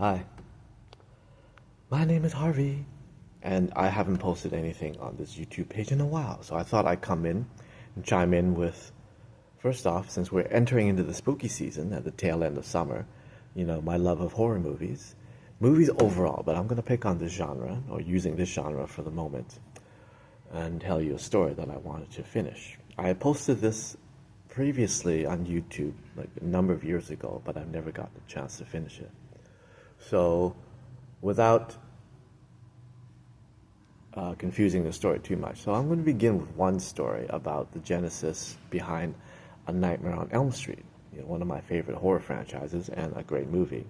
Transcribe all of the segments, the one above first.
Hi, my name is Harvey, and I haven't posted anything on this YouTube page in a while, so I thought I'd come in and chime in with, first off, since we're entering into the spooky season at the tail end of summer, my love of horror movies, movies overall, but I'm going to pick on this genre, or using this genre for the moment, and tell you a story that I wanted to finish. I had posted this previously on YouTube, like a number of years ago, but I've never gotten a chance to finish it. So, without confusing the story too much. So I'm going to begin with one story about the genesis behind A Nightmare on Elm Street, one of my favorite horror franchises and a great movie.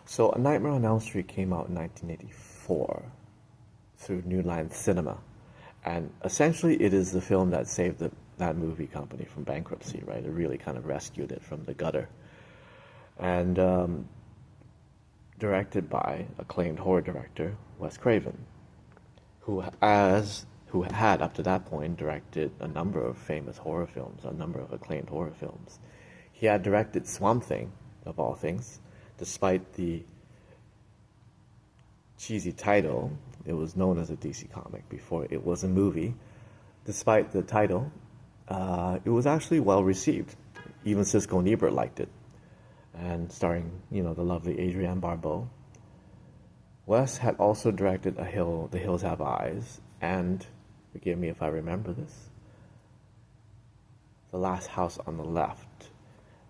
So A Nightmare on Elm Street came out in 1984 through New Line Cinema. And essentially it is the film that saved that movie company from bankruptcy, right? It really kind of rescued it from the gutter. And directed by acclaimed horror director Wes Craven, who had up to that point directed a number of famous horror films, a number of acclaimed horror films. He had directed Swamp Thing, of all things, despite the cheesy title. It was known as a DC comic before it was a movie. Despite the title, it was actually well received. Even Siskel and Ebert liked it, and starring, the lovely Adrienne Barbeau. Wes had also directed The Hills Have Eyes, and, forgive me if I remember this, The Last House on the Left.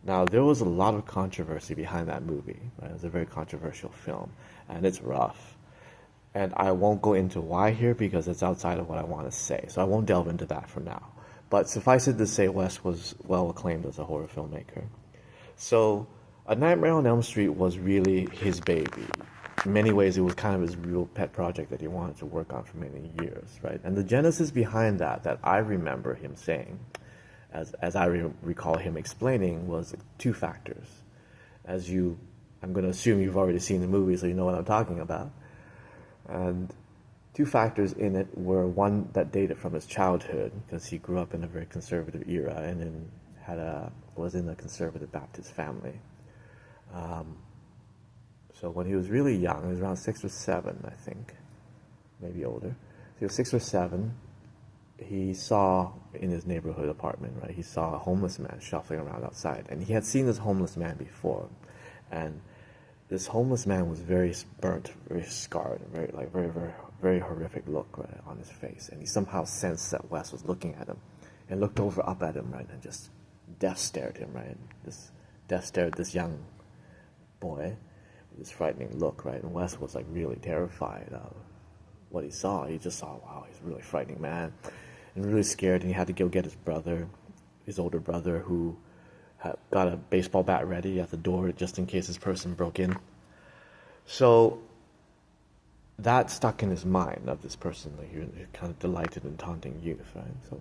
Now, there was a lot of controversy behind that movie, right? It was a very controversial film, and it's rough. And I won't go into why here because it's outside of what I want to say, so I won't delve into that for now. But suffice it to say, Wes was well acclaimed as a horror filmmaker. So, A Nightmare on Elm Street was really his baby. In many ways, it was kind of his real pet project that he wanted to work on for many years, right? And the genesis behind that I remember him saying, as I recall him explaining, was two factors. I'm going to assume you've already seen the movie, so you know what I'm talking about. And two factors in it were one that dated from his childhood, because he grew up in a very conservative era and was in a conservative Baptist family. So when he was really young, he was around 6 or 7, I think, maybe older. So he was 6 or 7. He saw in his neighborhood apartment, right? He saw a homeless man shuffling around outside, and he had seen this homeless man before, and this homeless man was very burnt, very scarred, very, very horrific look, right, on his face, and he somehow sensed that Wes was looking at him, and looked up at him, right, and just death stared him, right? Death stared this young boy with this frightening look, right? And Wes was really terrified of what he saw. He just saw, wow, he's a really frightening man, and really scared. And he had to go get his older brother, who had got a baseball bat ready at the door just in case this person broke in. So that stuck in his mind of this person, he kind of delighted in taunting youth, right? So